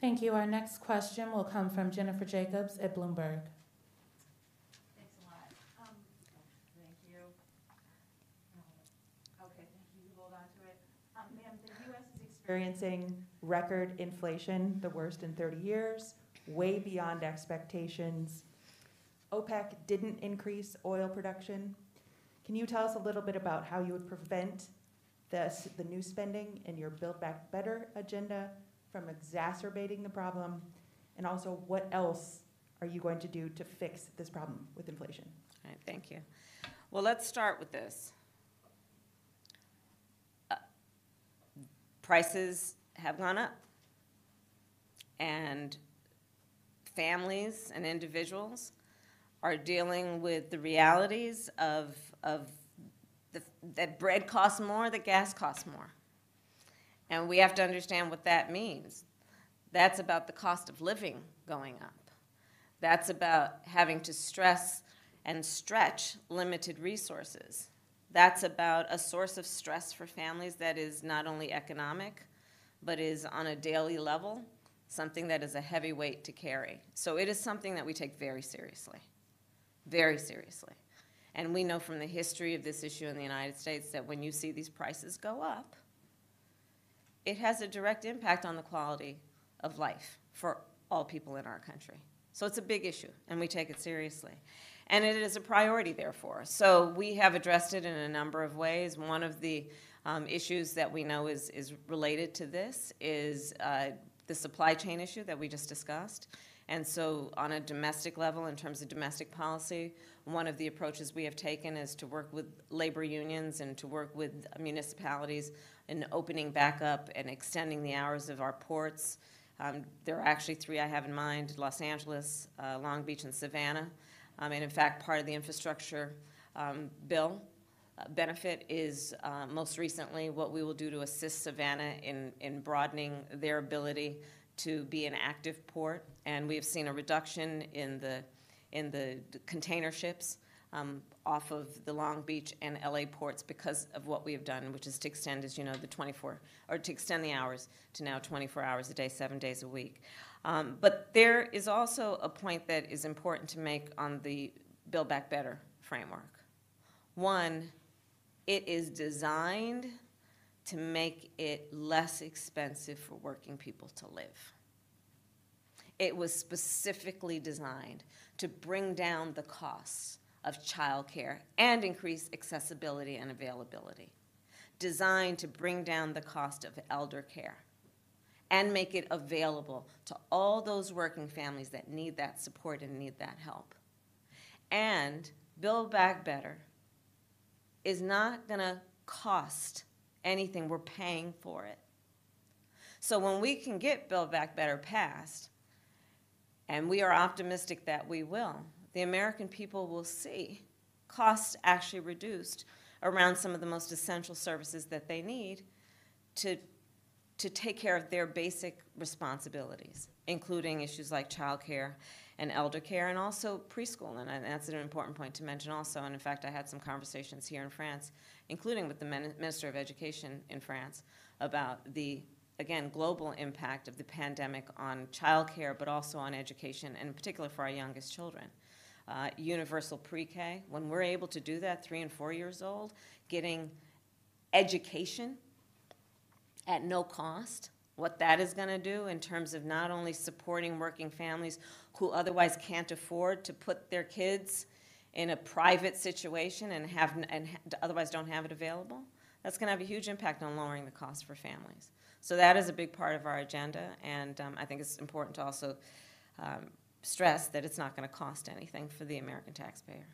Thank you. Our next question will come from Jennifer Jacobs at Bloomberg. Thanks a lot. Thank you. Okay, thank you. Hold on to it. Ma'am, the U.S. is experiencing record inflation, the worst in 30 years, way beyond expectations. OPEC didn't increase oil production. Can you tell us a little bit about how you would prevent the new spending in your Build Back Better agenda from exacerbating the problem? And also, what else are you going to do to fix this problem with inflation? All right, thank you. Well, let's start with this. Prices have gone up, and families and individuals are dealing with the realities of that bread costs more, that gas costs more. And we have to understand what that means. That's about the cost of living going up. That's about having to stress and stretch limited resources. That's about a source of stress for families that is not only economic, but is on a daily level, something that is a heavy weight to carry. So it is something that we take very seriously, very seriously. And we know from the history of this issue in the United States that when you see these prices go up, it has a direct impact on the quality of life for all people in our country. So it's a big issue, and we take it seriously. And it is a priority, therefore. So we have addressed it in a number of ways. One of the issues that we know is related to this is the supply chain issue that we just discussed. And so on a domestic level, in terms of domestic policy, one of the approaches we have taken is to work with labor unions and to work with municipalities in opening back up and extending the hours of our ports. There are actually three I have in mind: Los Angeles, Long Beach, and Savannah. And in fact, part of the infrastructure bill benefit is most recently what we will do to assist Savannah in broadening their ability to be an active port. And we have seen a reduction in the container ships off of the Long Beach and LA ports because of what we have done, which is to extend, as you know, to extend the hours to now 24 hours a day, 7 days a week. But there is also a point that is important to make on the Build Back Better framework. One, it is designed to make it less expensive for working people to live. It was specifically designed to bring down the costs of childcare and increase accessibility and availability. Designed to bring down the cost of elder care and make it available to all those working families that need that support and need that help. And Build Back Better is not going to cost anything. We're paying for it. So when we can get Build Back Better passed, and we are optimistic that we will, the American people will see costs actually reduced around some of the most essential services that they need to take care of their basic responsibilities, including issues like child care and elder care, and also preschool. And that's an important point to mention also. And in fact, I had some conversations here in France, including with the Minister of Education in France, about the, again, global impact of the pandemic on child care, but also on education, and in particular for our youngest children. Universal pre-K, when we're able to do that, 3 and 4 years old, getting education at no cost, what that is going to do in terms of not only supporting working families who otherwise can't afford to put their kids in a private situation and otherwise don't have it available, that's going to have a huge impact on lowering the cost for families. So that is a big part of our agenda, and I think it's important to also stress that it's not going to cost anything for the American taxpayer.